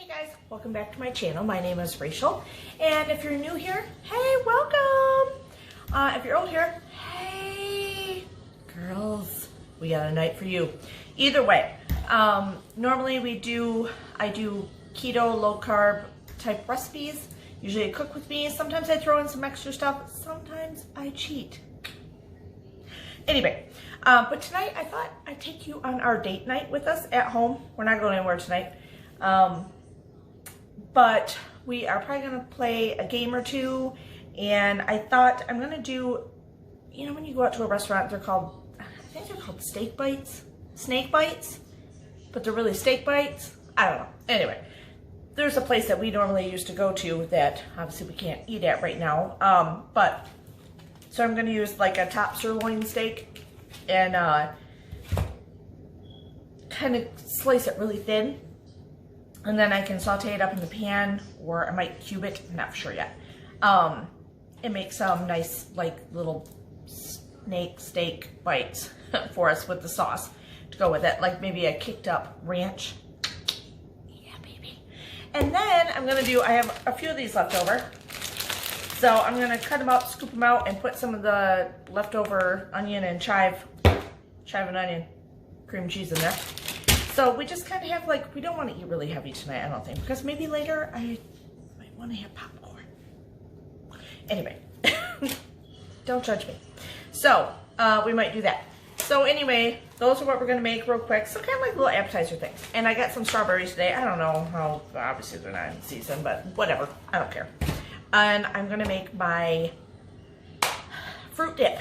Hey guys, welcome back to my channel. My name is Rachel, and if you're new here, hey, welcome. If you're old here, hey, girls, we got a night for you. Either way, normally I do keto, low carb type recipes. Usually I cook with me. Sometimes I throw in some extra stuff. Sometimes I cheat. Anyway, but tonight I thought I'd take you on our date night with us at home. We're not going anywhere tonight. But we are probably going to play a game or two, and I thought I'm going to do, you know, when you go out to a restaurant, I think they're called snake bites, but they're really steak bites. I don't know. Anyway, there's a place that we normally used to go to that obviously we can't eat at right now. So I'm going to use like a top sirloin steak and kind of slice it really thin. And then I can saute it up in the pan, or I might cube it. I'm not sure yet. And make some nice, like, little snake steak bites for us with the sauce to go with it. Like maybe a kicked up ranch. Yeah, baby. And then I have a few of these left over. So I'm going to cut them up, scoop them out, and put some of the leftover onion and chive and onion cream cheese in there. So we just kind of have, like, we don't want to eat really heavy tonight, I don't think, because maybe later I might want to have popcorn. Anyway, don't judge me. So we might do that. So anyway, those are what we're going to make real quick. So kind of like little appetizer things. And I got some strawberries today. I don't know how, obviously they're not in season, but whatever. I don't care. And I'm going to make my fruit dip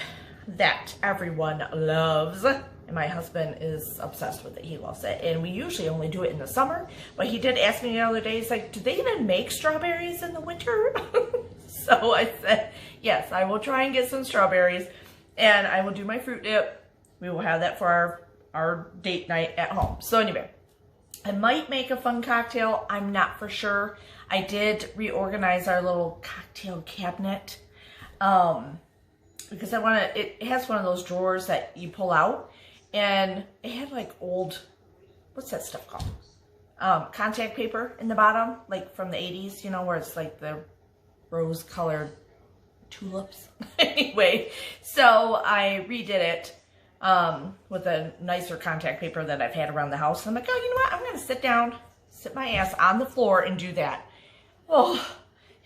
that everyone loves. And my husband is obsessed with it. He loves it. And we usually only do it in the summer. But he did ask me the other day, he's like, do they even make strawberries in the winter? So I said, yes, I will try and get some strawberries. And I will do my fruit dip. We will have that for our date night at home. So anyway, I might make a fun cocktail. I'm not for sure. I did reorganize our little cocktail cabinet. Because it has one of those drawers that you pull out. And it had like old, what's that stuff called? Contact paper in the bottom, like from the 80s, you know, where it's like the rose colored tulips. Anyway, so I redid it with a nicer contact paper that I've had around the house. And I'm like, oh, you know what? I'm going to sit my ass on the floor and do that. Oh,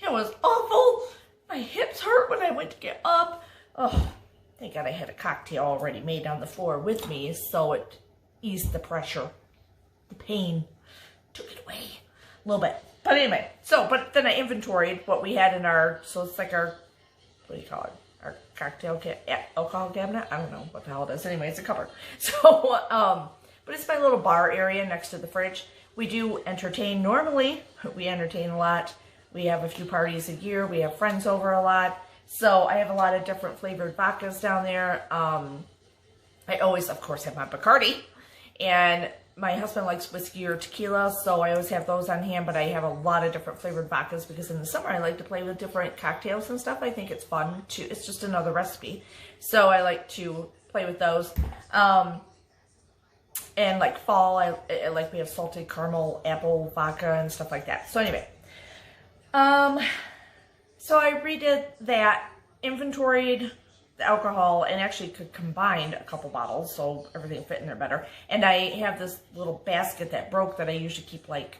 it was awful. My hips hurt when I went to get up. Oh, thank God I had a cocktail already made on the floor with me, so it eased the pressure, the pain, took it away a little bit. But anyway, but then I inventoried what we had in so it's like our, what do you call it? Our cocktail alcohol cabinet? I don't know what the hell it is. Anyway, it's a cupboard. So, but it's my little bar area next to the fridge. We do entertain normally. We entertain a lot. We have a few parties a year. We have friends over a lot. So I have a lot of different flavored vodkas down there. I always, of course, have my Bacardi. And my husband likes whiskey or tequila, so I always have those on hand. But I have a lot of different flavored vodkas because in the summer I like to play with different cocktails and stuff. I think it's fun too. It's just another recipe. So I like to play with those. And like fall, we have salted caramel apple vodka and stuff like that. So anyway. So I redid that, inventoried the alcohol, and actually combined a couple bottles so everything fit in there better. And I have this little basket that broke that I usually keep like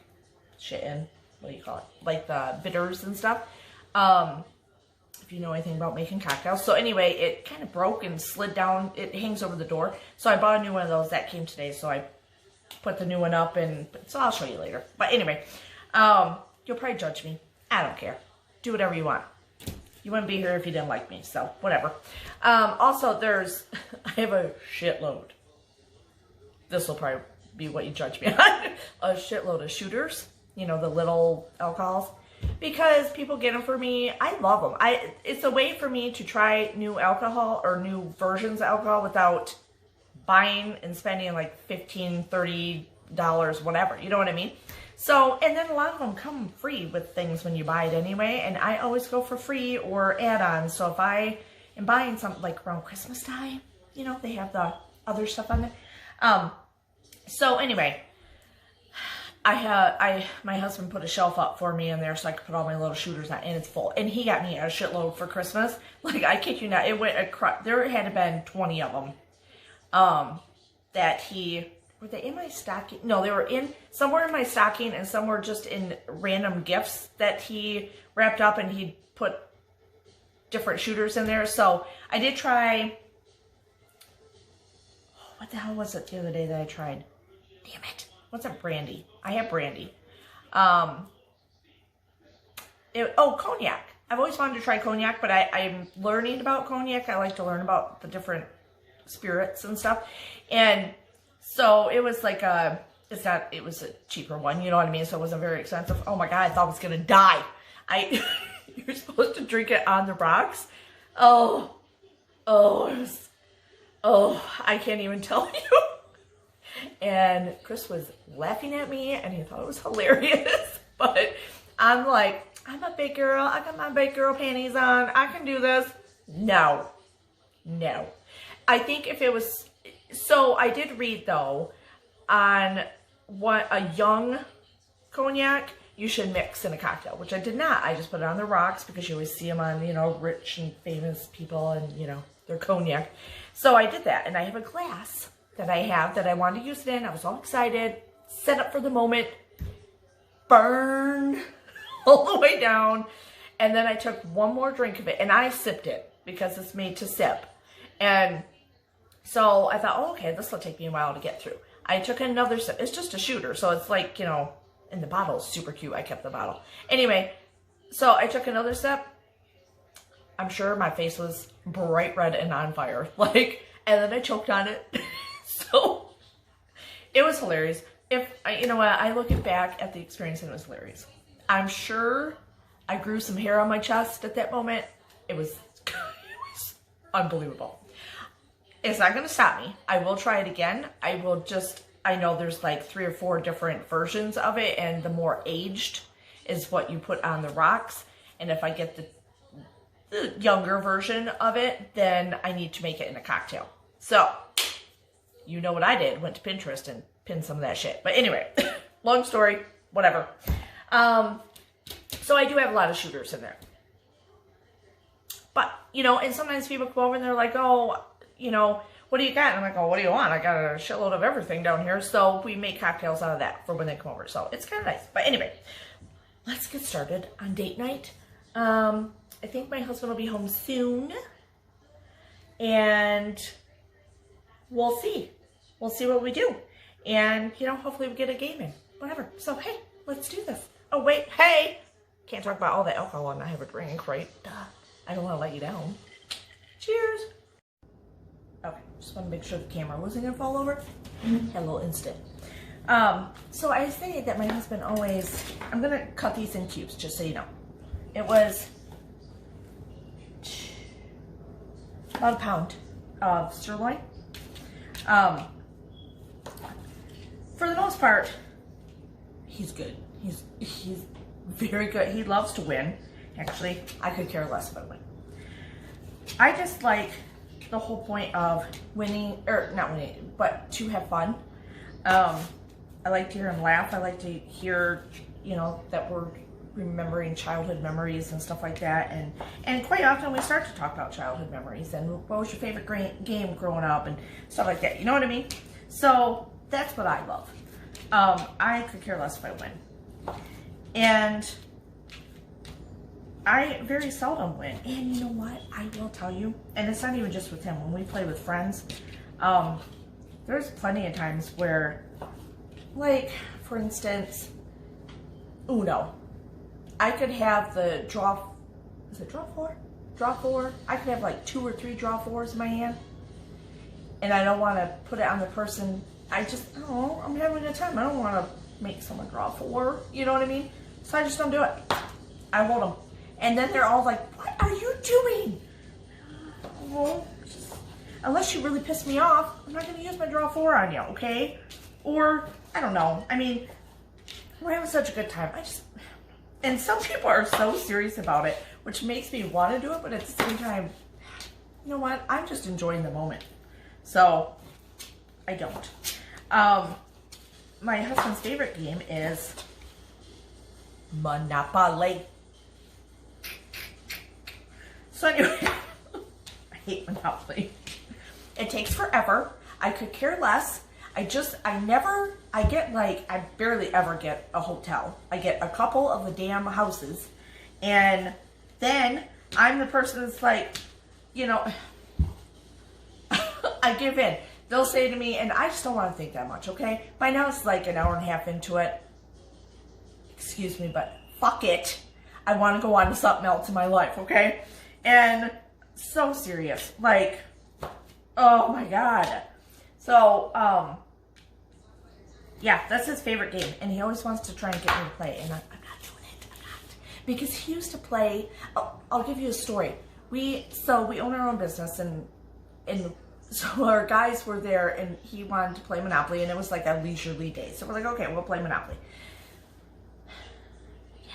shit in. What do you call it? Like the bitters and stuff. If you know anything about making cocktails. So anyway, it kind of broke and slid down. It hangs over the door. So I bought a new one of those that came today. So I put the new one up, so I'll show you later. But anyway, you'll probably judge me. I don't care. Do whatever you want. You wouldn't be here if you didn't like me, so whatever. Also, I have a shitload. This will probably be what you judge me on. A shitload of shooters, you know, the little alcohols. Because people get them for me. I love them. It's a way for me to try new alcohol or new versions of alcohol without buying and spending like $15, $30, whatever. You know what I mean? So, and then a lot of them come free with things when you buy it anyway, and I always go for free or add-ons. So if I am buying something like around Christmas time, you know, they have the other stuff on there. So anyway, my husband put a shelf up for me in there so I could put all my little shooters on, and it's full. And he got me a shitload for Christmas. Like, I kid you not, it went across, there had to been 20 of them. Were they in my stocking? No, they were somewhere in my stocking, and some were just in random gifts that he wrapped up, and he put different shooters in there. So I did try, what the hell was it the other day that I tried? Damn it. What's that? Brandy. I have brandy. Cognac. I've always wanted to try cognac, but I'm learning about cognac. I like to learn about the different spirits and stuff. And so it was like it was a cheaper one, you know what I mean? So it wasn't very expensive. Oh my God, I thought I was going to die. You're supposed to drink it on the rocks. I can't even tell you. And Chris was laughing at me, and he thought it was hilarious. But I'm like, I'm a big girl. I got my big girl panties on. I can do this. No. I think if it was, so I did read though, on what a young cognac you should mix in a cocktail, which I did not. I just put it on the rocks because you always see them on, you know, rich and famous people and, you know, their cognac. So I did that, and I have a glass that I wanted to use it in. I was all excited, set up for the moment, burn all the way down. And then I took one more drink of it, and I sipped it because it's made to sip. And so I thought, oh, okay, this will take me a while to get through. I took another sip. It's just a shooter, so it's like, you know, and the bottle is super cute. I kept the bottle. Anyway, so I took another sip. I'm sure my face was bright red and on fire. Like, and then I choked on it. So it was hilarious. You know what, I look back at the experience and it was hilarious. I'm sure I grew some hair on my chest at that moment. It was unbelievable. It's not going to stop me. I will try it again. I know there's like 3 or 4 different versions of it, and the more aged is what you put on the rocks. And if I get the younger version of it, then I need to make it in a cocktail. So, you know what I did. Went to Pinterest and pinned some of that shit. But anyway, long story, whatever. So I do have a lot of shooters in there. But, you know, and sometimes people come over and they're like, oh, you know, what do you got? And I'm like, oh, what do you want? I got a shitload of everything down here. So we make cocktails out of that for when they come over. So it's kind of nice. But anyway, let's get started on date night. I think my husband will be home soon. And we'll see. We'll see what we do. And, you know, hopefully we get a game in. Whatever. So, hey, let's do this. Oh, wait. Hey. Can't talk about all the alcohol and I have a drink, right? Duh. I don't want to let you down. Cheers. Okay. Just want to make sure the camera wasn't going to fall over. Had a little instant. So I say that my husband always... I'm going to cut these in cubes, just so you know. It was about a pound of sirloin. For the most part, he's good. He's very good. He loves to win. Actually, I could care less if I win. I just like the whole point of winning, or not winning, but to have fun. I like to hear him laugh. I like to hear, you know, that we're remembering childhood memories and stuff like that. And quite often we start to talk about childhood memories and what was your favorite game growing up and stuff like that. You know what I mean? So that's what I love. I could care less if I win. And I very seldom win. And you know what? I will tell you, and it's not even just with him. When we play with friends, there's plenty of times where, like, for instance, Uno. I could have the draw, is it draw four? Draw four. I could have like 2 or 3 draw fours in my hand. And I don't want to put it on the person. Oh, I'm having a time. I don't want to make someone draw 4. You know what I mean? So I just don't do it. I hold them. And then they're all like, what are you doing? Well, unless you really piss me off, I'm not going to use my draw 4 on you, okay? Or, I don't know. I mean, we're having such a good time. And some people are so serious about it, which makes me want to do it, but at the same time, you know what? I'm just enjoying the moment. So, I don't. my husband's favorite game is Monopoly. So anyway, I hate Monopoly. It takes forever. I could care less. I barely ever get a hotel. I get a couple of the damn houses. And then I'm the person that's like, you know, I give in. They'll say to me, and I just don't want to think that much, okay? By now it's like an hour and a half into it. Excuse me, but fuck it. I want to go on to something else in my life, okay? And so serious. Like, oh my God. So, yeah, that's his favorite game. And he always wants to try and get me to play. And I'm not doing it. I'm not. Because he used to play, I'll give you a story. We own our own business, and so our guys were there, and he wanted to play Monopoly, and it was like a leisurely day. So we're like, okay, we'll play Monopoly. Yeah.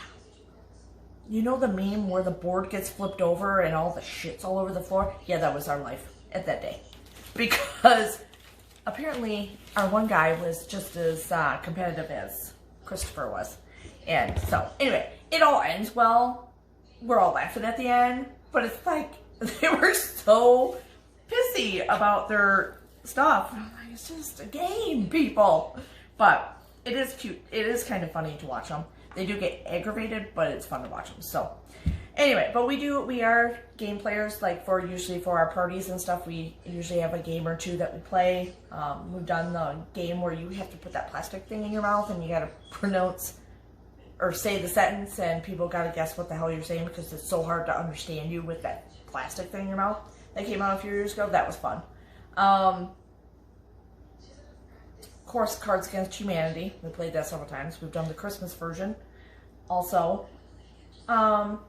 You know the meme where the board gets flipped over and all the shit's all over the floor? Yeah, that was our life at that day. Because apparently our one guy was just as competitive as Christopher was. And so, anyway, it all ends well. We're all laughing at the end. But it's like, they were so pissy about their stuff. I'm like, it's just a game, people. But it is cute. It is kind of funny to watch them. They do get aggravated, but it's fun to watch them. So anyway, but we are game players. Like usually for our parties and stuff, we usually have a game or two that we play. We've done the game where you have to put that plastic thing in your mouth and you got to pronounce or say the sentence, and people got to guess what the hell you're saying because it's so hard to understand you with that plastic thing in your mouth. That came out a few years ago. That was fun. Of course, Cards Against Humanity. We played that several times. We've done the Christmas version also.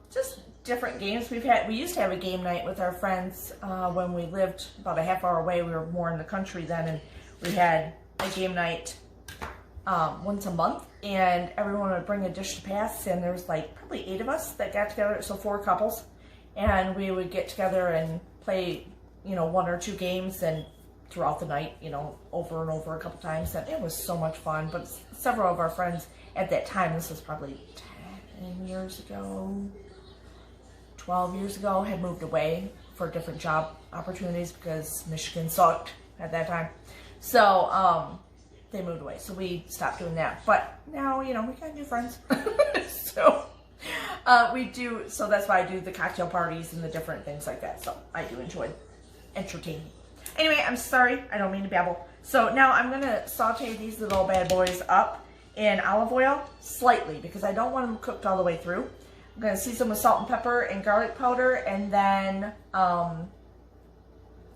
Just different games. We used to have a game night with our friends when we lived about a half hour away. We were more in the country then, and we had a game night once a month, and everyone would bring a dish to pass, and there was like probably 8 of us that got together, so 4 couples, and we would get together and play, 1 or 2 games, and throughout the night, over and over a couple times, and it was so much fun. But several of our friends at that time, this was probably 10 years ago, 12 years ago, had moved away for different job opportunities because Michigan sucked at that time. So, they moved away. So we stopped doing that. But now, we got new friends. So, so that's why I do the cocktail parties and the different things like that. So I do enjoy entertaining. Anyway, I'm sorry. I don't mean to babble. So now I'm going to saute these little bad boys up in olive oil slightly because I don't want them cooked all the way through. I'm going to season with salt and pepper and garlic powder, and then, well,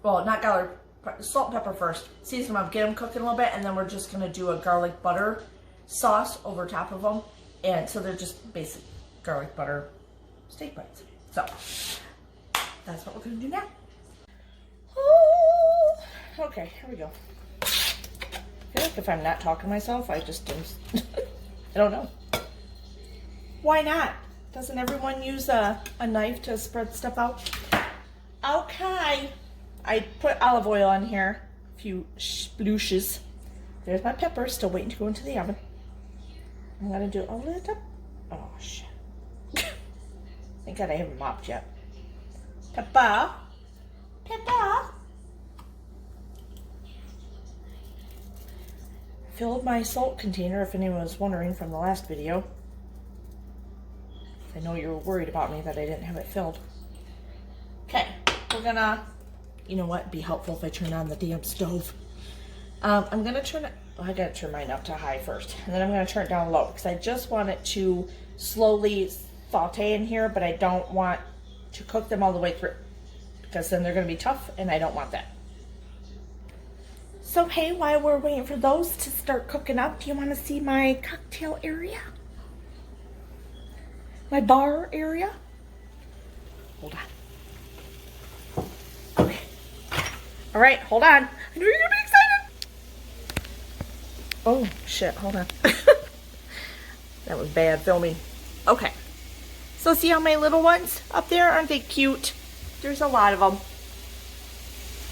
not garlic, salt and pepper first. Season them up, get them cooking a little bit, and then we're just going to do a garlic butter sauce over top of them. And so they're just basic garlic butter steak bites. So that's what we're going to do now. Okay, here we go. I feel like if I'm not talking to myself, I just don't, I don't know. Why not? Doesn't everyone use a knife to spread stuff out? Okay. I put olive oil on here. A few splooshes. There's my pepper, still waiting to go into the oven. I'm going to do a little. Oh, shit. Thank God I haven't mopped yet. Pepper. Pepper. Filled my salt container, if anyone was wondering from the last video. I know you were worried about me that I didn't have it filled. Okay, we're gonna, you know what, be helpful if I turn on the damn stove. I'm gonna turn it, well, I gotta turn mine up to high first, and then I'm gonna turn it down low, because I just want it to slowly saute in here, but I don't want to cook them all the way through, because then they're gonna be tough, and I don't want that. So hey, while we're waiting for those to start cooking up, do you want to see my cocktail area? My bar area? Hold on. Okay. All right, hold on. I know you're gonna be excited. Oh shit, hold on. That was bad filming. Okay. So see how my little ones up there, aren't they cute? There's a lot of them.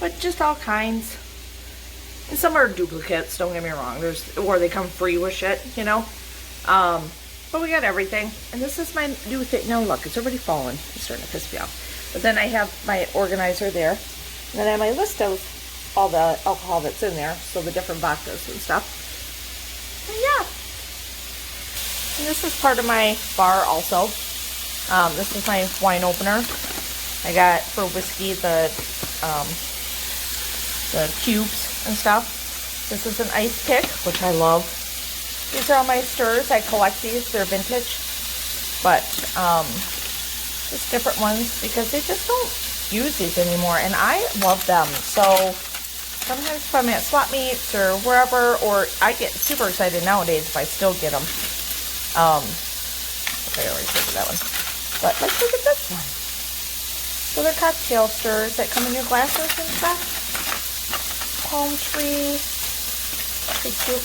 But just all kinds. And some are duplicates, don't get me wrong. Or they come free with shit, you know. But we got everything. And this is my new thing. Now look, it's already fallen. It's starting to piss me off. But then I have my organizer there. And then I have my list of all the alcohol that's in there. So the different vodkas and stuff. And yeah. And this is part of my bar also. This is my wine opener. I got for whiskey the cubes and stuff. This is an ice pick, which I love. These are all my stirs. I collect these. They're vintage. But just different ones because they just don't use these anymore. And I love them. So sometimes if I'm at swap meets or wherever, or I get super excited nowadays if I still get them. Okay, I already figured that one. But let's look at this one. So they're cocktail stirs that come in your glasses and stuff. Palm tree. Pretty cute.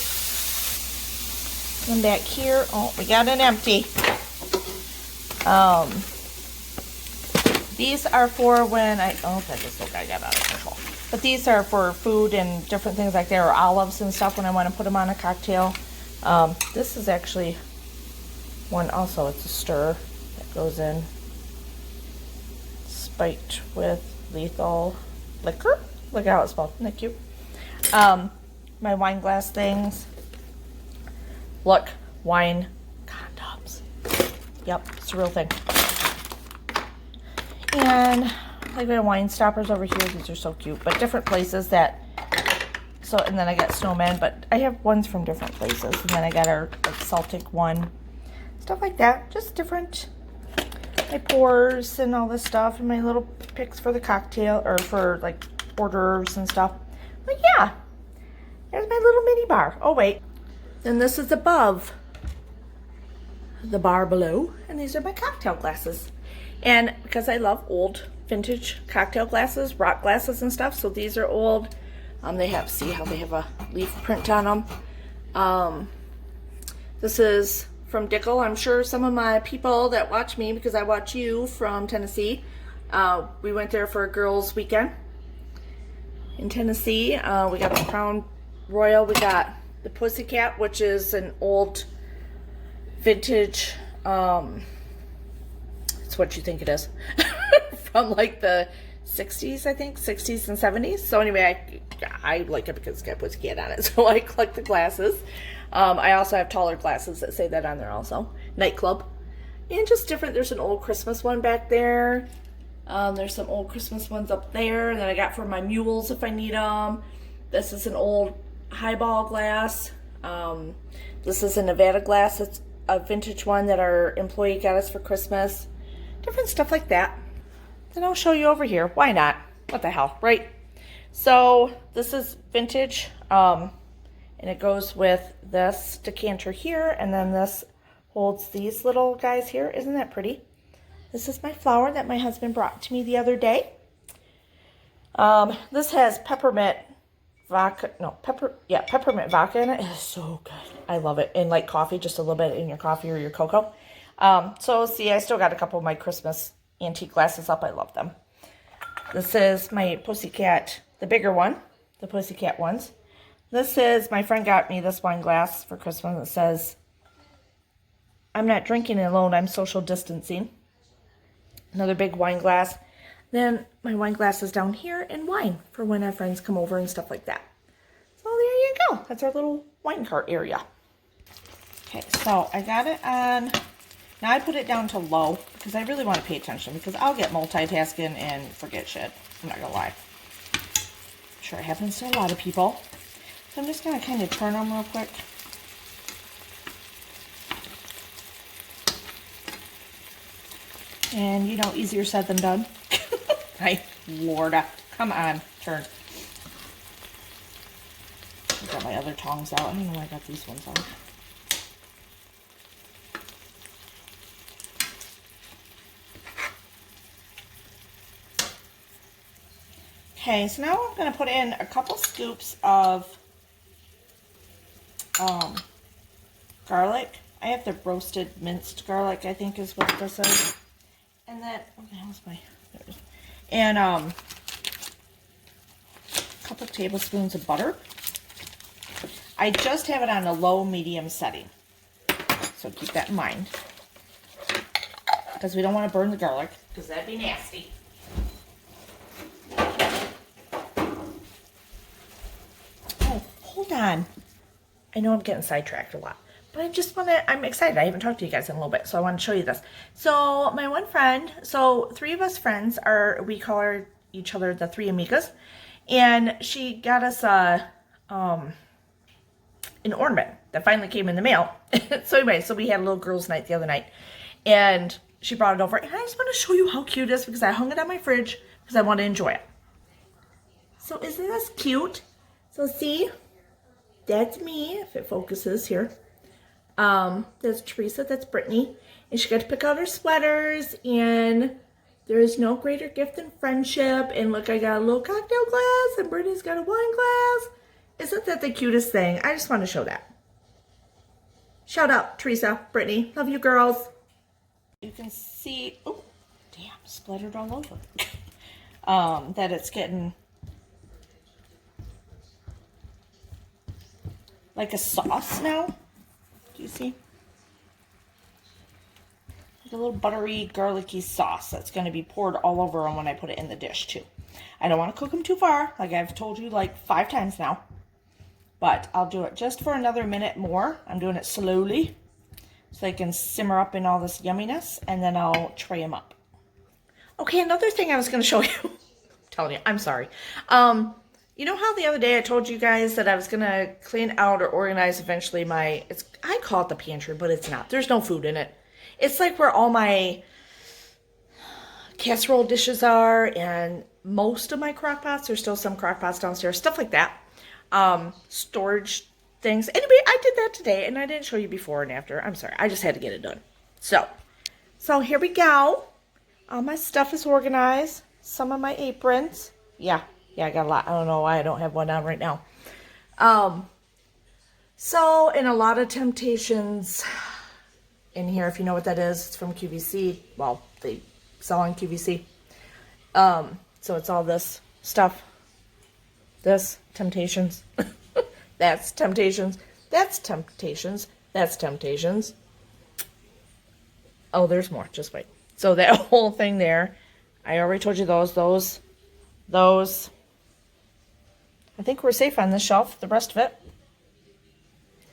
One back here. Oh, we got an empty. These are for when I just look, I got out of control. But these are for food and different things like that, or olives and stuff when I want to put them on a cocktail. This is actually one also. It's a stir that goes in. Spiked with lethal liquor. Look at how it's spelled. Isn't that cute? My wine glass things. Look, wine condoms. Yep, it's a real thing. And I got wine stoppers over here. These are so cute, but different places that. So, and then I got snowmen, but I have ones from different places. And then I got our like Celtic one, stuff like that. Just different. My pours and all this stuff, and my little picks for the cocktail or for like hors d'oeuvres and stuff. But yeah, there's my little mini bar. Oh wait, then this is above the bar below, and these are my cocktail glasses. And because I love old vintage cocktail glasses, rock glasses and stuff, so these are old. They have, see how they have a leaf print on them. This is from Dickel. I'm sure some of my people that watch me, because I watch you from Tennessee, we went there for a girls' weekend in Tennessee. We got the Crown Royal. We got the Pussycat, which is an old vintage, it's what you think it is, from like the 60s, I think, 60s and 70s. So anyway, I like it because it's got Pussycat on it, so I collect the glasses. I also have taller glasses that say that on there also. Nightclub. And just different. There's an old Christmas one back there. There's some old Christmas ones up there that I got for my mules if I need them. This is an old highball glass. This is a Nevada glass. It's a vintage one that our employee got us for Christmas. Different stuff like that. Then I'll show you over here. Why not? What the hell, right? So this is vintage. And it goes with this decanter here, and then this holds these little guys here. Isn't that pretty? This is my flower that my husband brought to me the other day. This has peppermint vodka, peppermint vodka in it. It is so good. I love it. And like coffee, just a little bit in your coffee or your cocoa. So see, I still got a couple of my Christmas antique glasses up. I love them. This is my Pussycat, the bigger one, the Pussycat ones. This is, my friend got me this wine glass for Christmas. It says, I'm not drinking alone, I'm social distancing. Another big wine glass. Then my wine glass is down here, and wine for when our friends come over and stuff like that. So there you go. That's our little wine cart area. Okay, so I got it on, now I put it down to low because I really want to pay attention because I'll get multitasking and forget shit. I'm not going to lie. I'm sure it happens to a lot of people. So I'm just going to kind of turn them real quick. And, you know, easier said than done. Right? Lorda. Come on. Turn. I got my other tongs out. I don't know why I got these ones out. Okay, so now I'm going to put in a couple scoops of garlic. I have the roasted minced garlic, I think is what this is. And then, what the hell is my, there it is. And a couple tablespoons of butter. I just have it on a low medium setting. So keep that in mind. Because we don't want to burn the garlic, because that'd be nasty. Oh, hold on. I know I'm getting sidetracked a lot. But I just want to, I'm excited. I haven't talked to you guys in a little bit, so I want to show you this. So my one friend, so 3 of us friends we call each other the 3 amigas. And she got us an ornament that finally came in the mail. So anyway, so we had a little girls' night the other night. And she brought it over. And I just want to show you how cute it is because I hung it on my fridge because I want to enjoy it. So isn't this cute? So see, that's me, if it focuses here. That's Teresa, that's Brittany. And she got to pick out her sweaters. And there is no greater gift than friendship. And look, I got a little cocktail glass. And Brittany's got a wine glass. Isn't that the cutest thing? I just want to show that. Shout out, Teresa, Brittany. Love you, girls. You can see, oh, damn, splattered all over. That it's getting like a sauce now. Do you see? Like a little buttery, garlicky sauce that's going to be poured all over them when I put it in the dish, too. I don't want to cook them too far, like I've told you like 5 times now. But I'll do it just for another minute more. I'm doing it slowly so they can simmer up in all this yumminess, and then I'll tray them up. Okay, another thing I was going to show you. I'm telling you, I'm sorry. You know how the other day I told you guys that I was going to clean out or organize eventually I call it the pantry, but it's not. There's no food in it. It's like where all my casserole dishes are, and most of my crock pots. There's still some crock pots downstairs, stuff like that. Storage things. Anyway, I did that today, and I didn't show you before and after. I'm sorry. I just had to get it done. So here we go. All my stuff is organized. Some of my aprons. Yeah, I got a lot. I don't know why I don't have one on right now. So, in a lot of Temptations in here, if you know what that is, it's from QVC. Well, they sell on QVC. So it's all this stuff. This, Temptations. That's Temptations. That's Temptations. That's Temptations. Oh, there's more. Just wait. So that whole thing there, I already told you those. I think we're safe on this shelf. The rest of it,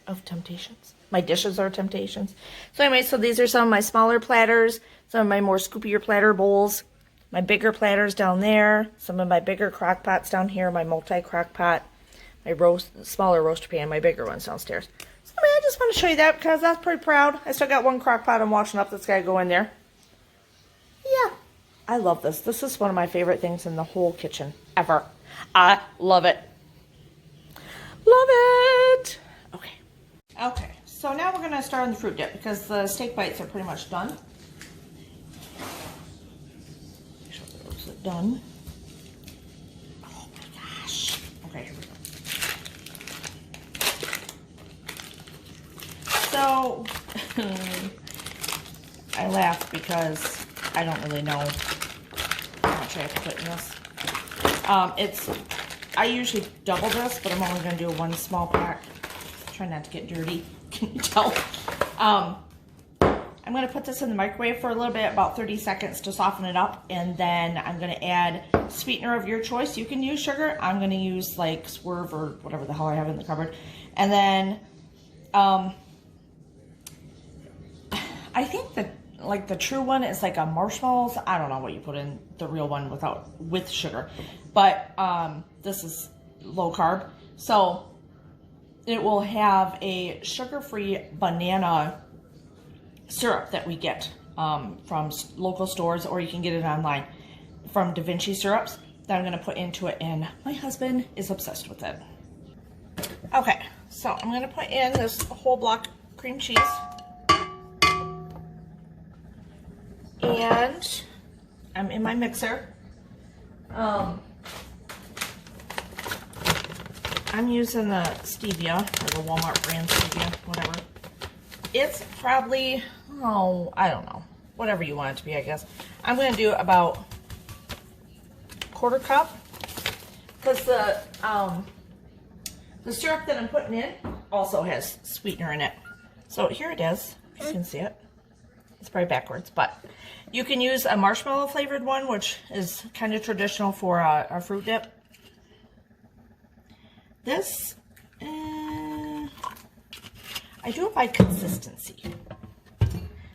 of Temptations. My dishes are Temptations. So anyway, so these are some of my smaller platters, some of my more scoopier platter bowls, my bigger platters down there, some of my bigger crock pots down here, my multi-crock pot, my smaller roaster pan, my bigger ones downstairs. So I just want to show you that because that's pretty proud. I still got one crock pot I'm washing up that's got to go in there. Yeah, I love this. This is one of my favorite things in the whole kitchen ever. I love it. Love it. Okay, so now we're going to start on the fruit dip because the steak bites are pretty much done. Make sure those are done. Oh my gosh. Okay, here we go. So, I laugh because I don't really know how much I have to put in this. I usually double this, but I'm only going to do one small pack. Try not to get dirty. Can you tell? I'm going to put this in the microwave for a little bit, about 30 seconds to soften it up, and then I'm going to add sweetener of your choice. You can use sugar. I'm going to use like Swerve or whatever the hell I have in the cupboard. And then I think that like the true one is like a marshmallows. I don't know what you put in the real one with sugar, but this is low carb, so it will have a sugar-free banana syrup that we get from local stores, or you can get it online from Da Vinci syrups that I'm going to put into it, and my husband is obsessed with it. Okay, so I'm going to put in this whole block cream cheese. And I'm in my mixer. I'm using the stevia, or the Walmart brand stevia, whatever. It's probably, I don't know, whatever you want it to be, I guess. I'm going to do about a 1/4 cup, because The syrup that I'm putting in also has sweetener in it. So here it is. You can see it. It's probably backwards, but you can use a marshmallow flavored one, which is kind of traditional for a fruit dip. This, I do it by consistency.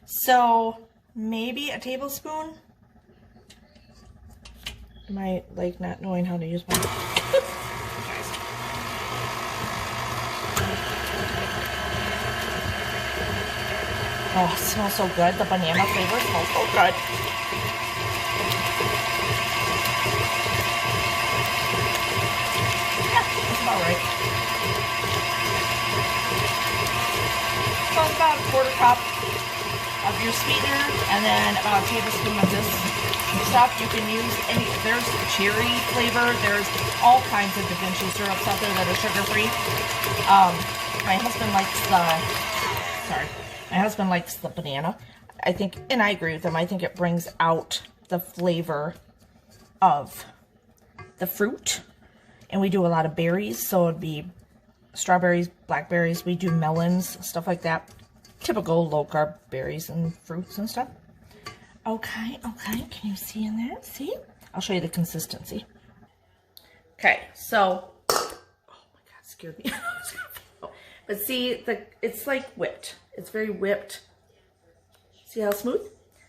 So maybe a tablespoon. Am I like not knowing how to use my... Oh, it smells so good. The banana flavor smells so good. Yeah, that's about right. So it's about a quarter cup of your sweetener and then about a tablespoon of this stuff. You can use any, there's cherry flavor, there's all kinds of Da Vinci syrups out there that are sugar-free. My husband likes the banana. I think, and I agree with him, I think it brings out the flavor of the fruit. And we do a lot of berries, so it'd be strawberries, blackberries, we do melons, stuff like that. Typical low-carb berries and fruits and stuff. Okay, can you see in there? See? I'll show you the consistency. Okay, so, oh my God, scared me. But see, it's like whipped. It's very whipped. See how smooth?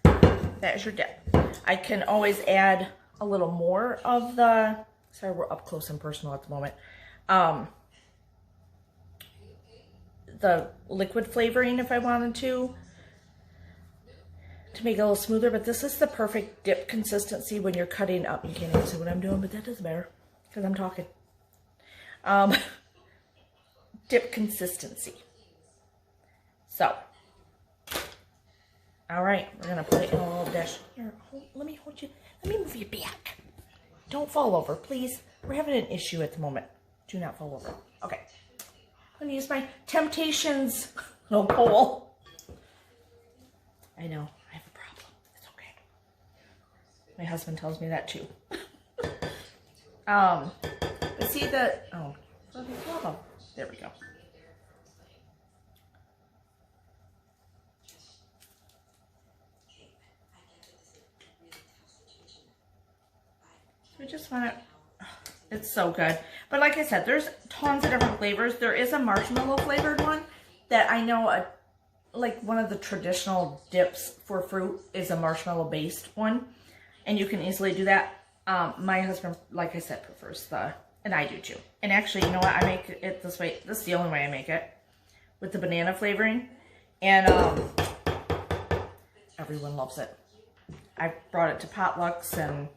That is your dip. I can always add a little more of the, sorry, we're up close and personal at the moment. The liquid flavoring if I wanted to make it a little smoother, but this is the perfect dip consistency when you're cutting up. You can't even see what I'm doing, but that doesn't matter because I'm talking. Dip consistency. So, all right, we're gonna put it in a little dish. Here, let me hold you. Let me move you back. Don't fall over, please. We're having an issue at the moment. Do not fall over. Okay. I'm gonna use my Temptations little pole. I know, I have a problem. It's okay. My husband tells me that too. But see the, oh, there we go. We just want to, it's so good. But like I said, there's tons of different flavors. There is a marshmallow flavored one that I know, like one of the traditional dips for fruit is a marshmallow based one. And you can easily do that. My husband, like I said, prefers the, and I do too. And actually, you know what? I make it this way. This is the only way I make it, with the banana flavoring. And everyone loves it. I brought it to potlucks, and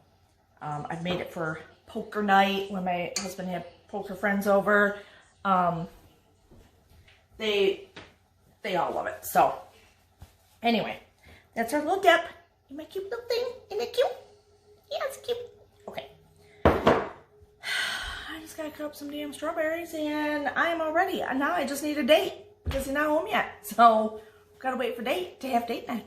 I've made it for poker night when my husband had poker friends over. They all love it. So anyway, that's our little dip. And my cute little thing. Isn't it cute? Yeah, it's cute. Okay. I just gotta cut up some damn strawberries and I'm all ready. Now I just need a date because he's not home yet. So gotta wait for date to have date night.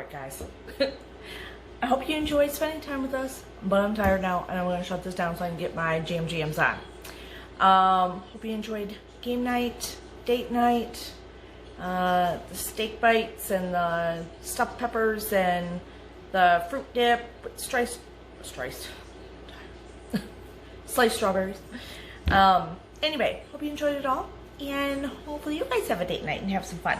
right, guys. I hope you enjoyed spending time with us, but I'm tired now, and I'm going to shut this down so I can get my jams on. Hope you enjoyed game night, date night, the steak bites, and the stuffed peppers, and the fruit dip with sliced strawberries. Anyway, hope you enjoyed it all, and hopefully you guys have a date night and have some fun.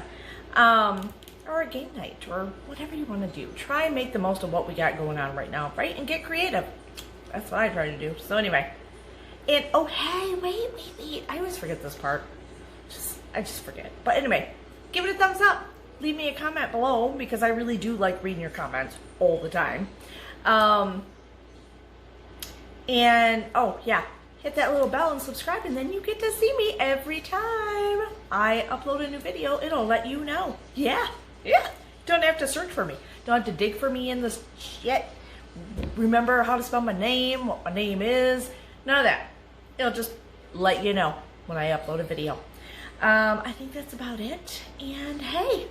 Or a game night, or whatever you want to do. Try and make the most of what we got going on right now, right? And get creative. That's what I try to do. So anyway, and oh hey, wait, I always forget this part. I just forget. But anyway, give it a thumbs up. Leave me a comment below, because I really do like reading your comments all the time. And oh yeah, hit that little bell and subscribe, and then you get to see me every time I upload a new video. It'll let you know. Yeah. Don't have to search for me. Don't have to dig for me in this shit. Remember how to spell my name, what my name is. None of that. It'll just let you know when I upload a video. I think that's about it. And hey,